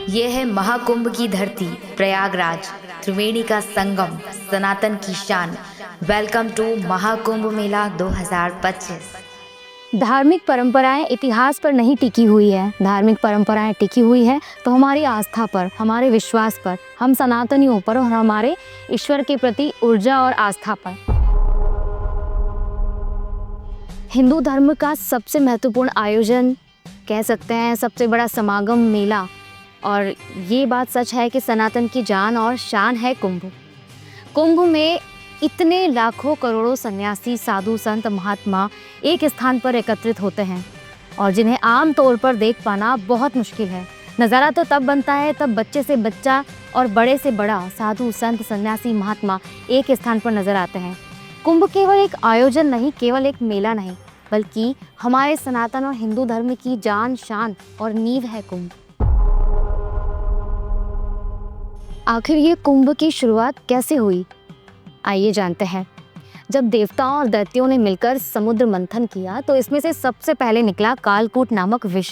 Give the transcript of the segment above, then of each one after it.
ये है महाकुंभ की धरती, प्रयागराज, त्रिवेणी का संगम, सनातन की शान। वेलकम टू महाकुंभ मेला 2025। धार्मिक परंपराएं इतिहास पर नहीं टिकी हुई है। धार्मिक परंपराएं टिकी हुई है तो हमारी आस्था पर, हमारे विश्वास पर, हम सनातनियों पर और हमारे ईश्वर के प्रति ऊर्जा और आस्था पर। हिंदू धर्म का सबसे महत्वपूर्ण आयोजन कह सकते हैं, सबसे बड़ा समागम मेला, और ये बात सच है कि सनातन की जान और शान है कुंभ। कुंभ में इतने लाखों करोड़ों सन्यासी, साधु, संत, महात्मा एक स्थान पर एकत्रित होते हैं और जिन्हें आम तौर पर देख पाना बहुत मुश्किल है। नज़ारा तो तब बनता है तब बच्चे से बच्चा और बड़े से बड़ा साधु, संत, सन्यासी, महात्मा एक स्थान पर नजर आते हैं। कुंभ केवल एक आयोजन नहीं, केवल एक मेला नहीं, बल्कि हमारे सनातन और हिंदू धर्म की जान, शान और नींव है कुंभ। आखिर ये कुंभ की शुरुआत कैसे हुई, आइए जानते हैं। जब देवताओं और दैत्यों ने मिलकर समुद्र मंथन किया तो इसमें से सबसे पहले निकला कालकूट नामक विष,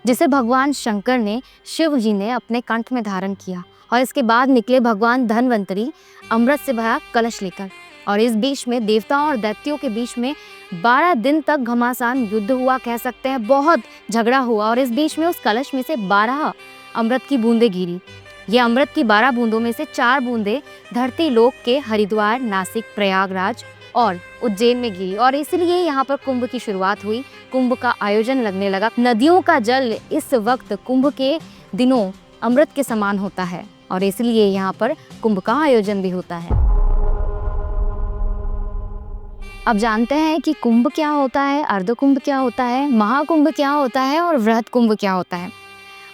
जिसे भगवान शंकर ने, शिव जी ने अपने कंठ में धारण किया। और इसके बाद निकले भगवान धन्वंतरी अमृत से भरा कलश लेकर। और इस बीच में देवताओं और दैत्यों के बीच में 12 दिन तक घमासान युद्ध हुआ, कह सकते हैं बहुत झगड़ा हुआ। और इस बीच में उस कलश में से 12 अमृत की बूंदें गिरी। ये अमृत की 12 बूंदों में से 4 बूंदें धरती लोक के हरिद्वार, नासिक, प्रयागराज और उज्जैन में गिरी। और इसलिए यहाँ पर कुंभ की शुरुआत हुई, कुंभ का आयोजन लगने लगा। नदियों का जल इस वक्त कुंभ के दिनों अमृत के समान होता है और इसलिए यहाँ पर कुंभ का आयोजन भी होता है। अब जानते हैं कि कुंभ क्या होता है, अर्धकुंभ क्या होता है, महाकुंभ क्या होता है और वृहद कुंभ क्या होता है।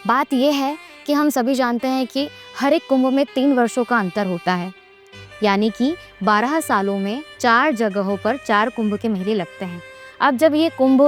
बात यह है कि हम सभी जानते हैं कि हर एक कुंभ में 3 वर्षों का अंतर होता है, यानी कि 12 सालों में 4 जगहों पर 4 कुंभ के मेले लगते हैं। अब जब ये कुंभ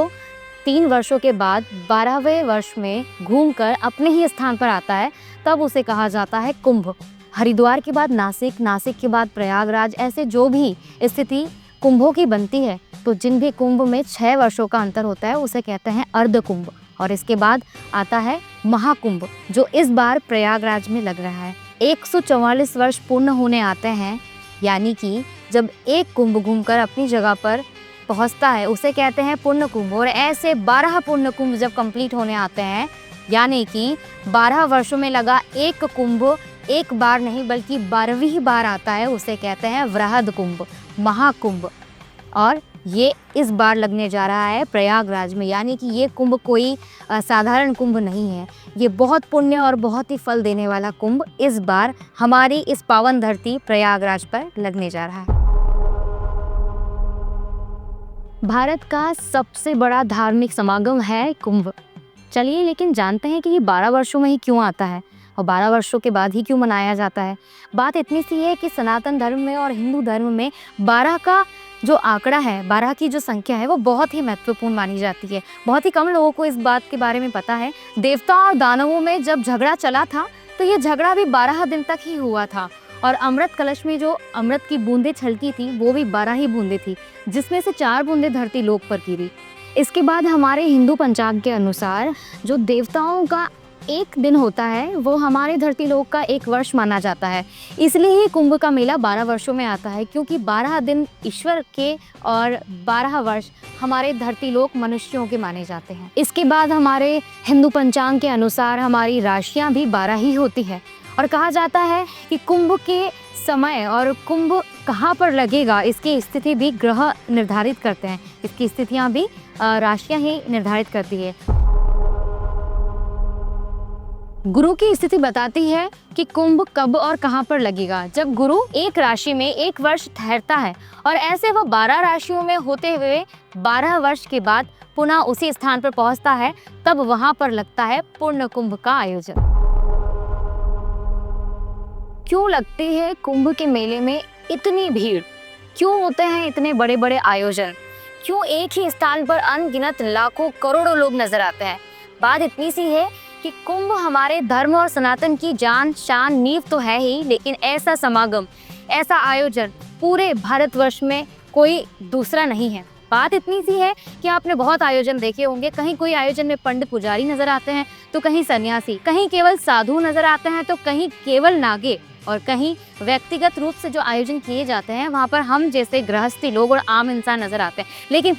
3 वर्षों के बाद 12वें वर्ष में घूमकर अपने ही स्थान पर आता है, तब उसे कहा जाता है कुंभ। हरिद्वार के बाद नासिक, नासिक के बाद प्रयागराज, ऐसे जो भी स्थिति कुंभों की बनती है, तो जिन भी कुंभ में 6 वर्षों का अंतर होता है उसे कहते हैं अर्धकुंभ। और इसके बाद आता है महाकुंभ, जो इस बार प्रयागराज में लग रहा है। 144 वर्ष पूर्ण होने आते हैं, यानी कि जब एक कुंभ घूमकर अपनी जगह पर पहुंचता है उसे कहते हैं पूर्ण कुंभ। और ऐसे 12 पूर्ण कुंभ जब कंप्लीट होने आते हैं, यानी कि 12 वर्षों में लगा एक कुंभ एक बार नहीं बल्कि 12वीं बार आता है, उसे कहते हैं वृहद कुंभ, महाकुंभ। और ये इस बार लगने जा रहा है प्रयागराज में, यानी कि ये कुंभ कोई साधारण कुंभ नहीं है। ये बहुत पुण्य और बहुत ही फल देने वाला कुंभ इस बार हमारी इस पावन धरती प्रयागराज पर लगने जा रहा है। भारत का सबसे बड़ा धार्मिक समागम है कुंभ। चलिए लेकिन जानते हैं कि ये 12 वर्षों में ही क्यों आता है और 12 वर्षों के बाद ही क्यों मनाया जाता है। बात इतनी सी है कि सनातन धर्म में और हिंदू धर्म में 12 का जो आंकड़ा है, 12 की जो संख्या है, वो बहुत ही महत्वपूर्ण मानी जाती है। बहुत ही कम लोगों को इस बात के बारे में पता है। देवताओं और दानवों में जब झगड़ा चला था तो ये झगड़ा भी 12 दिन तक ही हुआ था। और अमृत कलश में जो अमृत की बूंदें छलकी थी वो भी 12 ही बूंदें थी, जिसमें से 4 बूंदें धरती लोक पर गिरी। इसके बाद हमारे हिंदू पंचांग के अनुसार जो देवताओं का एक दिन होता है वो हमारे धरती लोक का 1 वर्ष माना जाता है। इसलिए ही कुंभ का मेला 12 वर्षों में आता है, क्योंकि 12 दिन ईश्वर के और 12 वर्ष हमारे धरती लोक मनुष्यों के माने जाते हैं। इसके बाद हमारे हिंदू पंचांग के अनुसार हमारी राशियां भी 12 ही होती है। और कहा जाता है कि कुंभ के समय और कुंभ कहाँ पर लगेगा इसकी स्थिति भी ग्रह निर्धारित करते हैं। इसकी स्थितियाँ भी राशियाँ ही निर्धारित करती है। गुरु की स्थिति बताती है कि कुंभ कब और कहाँ पर लगेगा। जब गुरु एक राशि में 1 वर्ष ठहरता है और ऐसे वह 12 राशियों में होते हुए 12 वर्ष के बाद पुनः उसी स्थान पर पहुंचता है, तब वहां पर लगता है पूर्ण कुंभ का आयोजन। क्यों लगती है कुंभ के मेले में इतनी भीड़? क्यों होते हैं इतने बड़े बड़े आयोजन? क्यों एक ही स्थान पर अनगिनत लाखों करोड़ों लोग नजर आते हैं? बात इतनी सी है कि कुंभ हमारे धर्म और सनातन की जान, शान, नींव तो है ही, लेकिन ऐसा समागम, ऐसा आयोजन पूरे भारतवर्ष में कोई दूसरा नहीं है। बात इतनी सी है कि आपने बहुत आयोजन देखे होंगे, कहीं कोई आयोजन में पंडित पुजारी नजर आते हैं तो कहीं सन्यासी, कहीं केवल साधु नजर आते हैं तो कहीं केवल नागे, और कहीं व्यक्तिगत रूप से जो आयोजन किए जाते हैं वहाँ पर हम जैसे गृहस्थी लोग और आम इंसान नजर आते हैं। लेकिन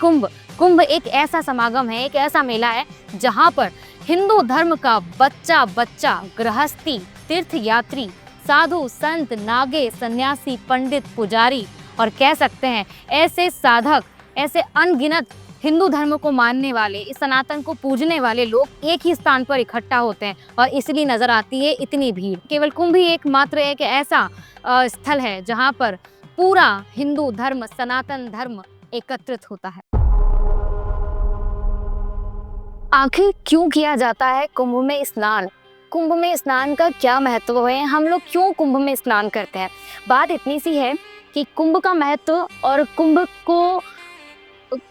कुंभ एक ऐसा समागम है, एक ऐसा मेला है जहाँ पर हिंदू धर्म का बच्चा बच्चा, गृहस्थी, तीर्थ यात्री, साधु, संत, नागे, सन्यासी, पंडित, पुजारी और कह सकते हैं ऐसे साधक, ऐसे अनगिनत हिंदू धर्म को मानने वाले, इस सनातन को पूजने वाले लोग एक ही स्थान पर इकट्ठा होते हैं और इसलिए नजर आती है इतनी भीड़। केवल कुंभ ही एकमात्र एक ऐसा स्थल है जहाँ पर पूरा हिंदू धर्म, सनातन धर्म एकत्रित होता है। आखिर क्यों किया जाता है कुंभ में स्नान? कुंभ में स्नान का क्या महत्व है? हम लोग क्यों कुंभ में स्नान करते हैं? बात इतनी सी है कि कुंभ का महत्व और कुंभ को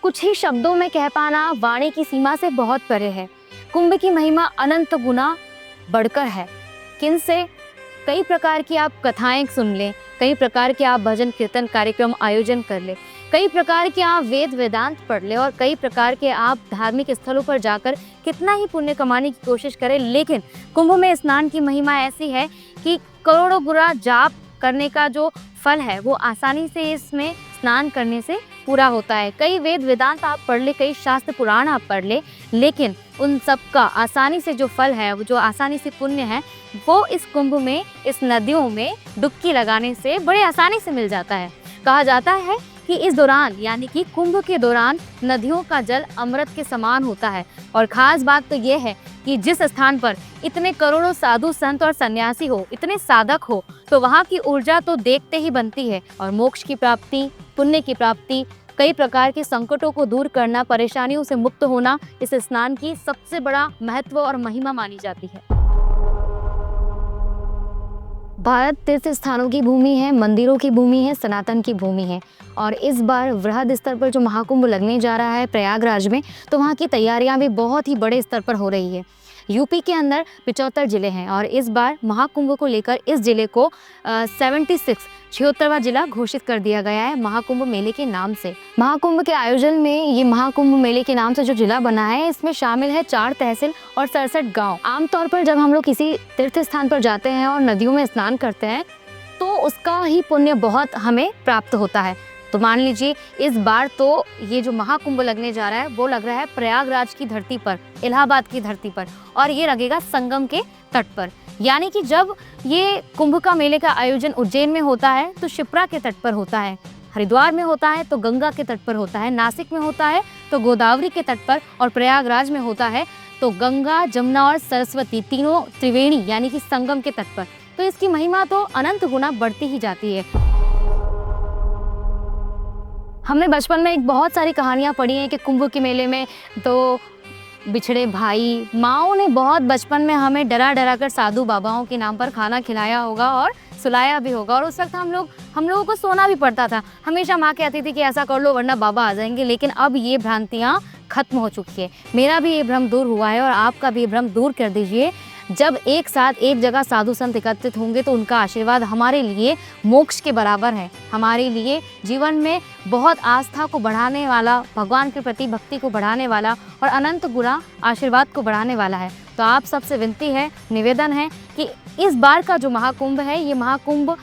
कुछ ही शब्दों में कह पाना वाणी की सीमा से बहुत परे है। कुंभ की महिमा अनंत गुना बढ़कर है। किन से? कई प्रकार की आप कथाएं सुन लें, कई प्रकार के आप भजन कीर्तन कार्यक्रम आयोजन कर ले, कई प्रकार के आप वेद वेदांत पढ़ ले और कई प्रकार के आप धार्मिक स्थलों पर जाकर कितना ही पुण्य कमाने की कोशिश करें, लेकिन कुंभ में स्नान की महिमा ऐसी है कि करोड़ों गुना जाप करने का जो फल है वो आसानी से इसमें स्नान करने से पूरा होता है। कई वेद वेदांत आप पढ़ ले, कई शास्त्र पुराण आप पढ़ ले, लेकिन उन सब का आसानी से जो फल है, वो जो आसानी से पुण्य है, वो इस कुंभ में, इस नदियों में डुबकी लगाने से बड़े आसानी से मिल जाता है। कहा जाता है कि इस दौरान, यानी कि कुंभ के दौरान, नदियों का जल अमृत के समान होता है। और ख़ास बात तो ये है कि जिस स्थान पर इतने करोड़ों साधु संत और सन्यासी हो, इतने साधक हो, तो वहाँ की ऊर्जा तो देखते ही बनती है। और मोक्ष की प्राप्ति, पुण्य की प्राप्ति, कई प्रकार के संकटों को दूर करना, परेशानियों से मुक्त होना इस स्नान की सबसे बड़ा महत्व और महिमा मानी जाती है। भारत तीर्थ स्थानों की भूमि है, मंदिरों की भूमि है, सनातन की भूमि है। और इस बार वृहद स्तर पर जो महाकुंभ लगने जा रहा है प्रयागराज में, तो वहाँ की तैयारियां भी बहुत ही बड़े स्तर पर हो रही है। यूपी के अंदर 75 जिले हैं और इस बार महाकुंभ को लेकर इस जिले को 76वां जिला घोषित कर दिया गया है महाकुंभ मेले के नाम से। महाकुंभ के आयोजन में ये महाकुंभ मेले के नाम से जो जिला बना है, इसमें शामिल है 4 तहसील और 67 गांव। आमतौर पर जब हम लोग किसी तीर्थ स्थान पर जाते हैं और नदियों में स्नान करते हैं तो उसका ही पुण्य बहुत हमें प्राप्त होता है। तो मान लीजिए इस बार तो ये जो महाकुंभ लगने जा रहा है वो लग रहा है प्रयागराज की धरती पर, इलाहाबाद की धरती पर, और ये लगेगा संगम के तट पर। यानी कि जब ये कुंभ का मेले का आयोजन उज्जैन में होता है तो शिप्रा के तट पर होता है, हरिद्वार में होता है तो गंगा के तट पर होता है, नासिक में होता है तो गोदावरी के तट पर, और प्रयागराज में होता है तो गंगा, जमुना और सरस्वती, तीनों त्रिवेणी यानी कि संगम के तट पर। तो इसकी महिमा तो अनंत गुना बढ़ती ही जाती है। हमने बचपन में एक बहुत सारी कहानियाँ पढ़ी हैं कि कुंभ के मेले में तो बिछड़े भाई, माँओं ने बहुत बचपन में हमें डरा डरा कर साधु बाबाओं के नाम पर खाना खिलाया होगा और सुलाया भी होगा। और उस वक्त हम लोगों को सोना भी पड़ता था। हमेशा माँ कहती थी कि ऐसा कर लो वरना बाबा आ जाएंगे। लेकिन अब ये भ्रांतियाँ खत्म हो चुकी है। मेरा भी ये भ्रम दूर हुआ है और आपका भी ये भ्रम दूर कर दीजिए। जब एक साथ एक जगह साधु संत एकत्रित होंगे तो उनका आशीर्वाद हमारे लिए मोक्ष के बराबर है, हमारे लिए जीवन में बहुत आस्था को बढ़ाने वाला, भगवान के प्रति भक्ति को बढ़ाने वाला और अनंत गुना आशीर्वाद को बढ़ाने वाला है। तो आप सबसे विनती है, निवेदन है कि इस बार का जो महाकुंभ है, ये महाकुंभ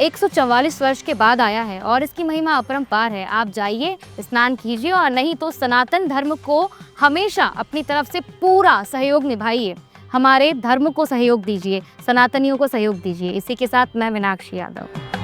144 वर्ष के बाद आया है और इसकी महिमा अपरंपार है। आप जाइए, स्नान कीजिए और नहीं तो सनातन धर्म को हमेशा अपनी तरफ से पूरा सहयोग निभाइए। हमारे धर्म को सहयोग दीजिए, सनातनियों को सहयोग दीजिए। इसी के साथ मैं मीनाक्षी यादव।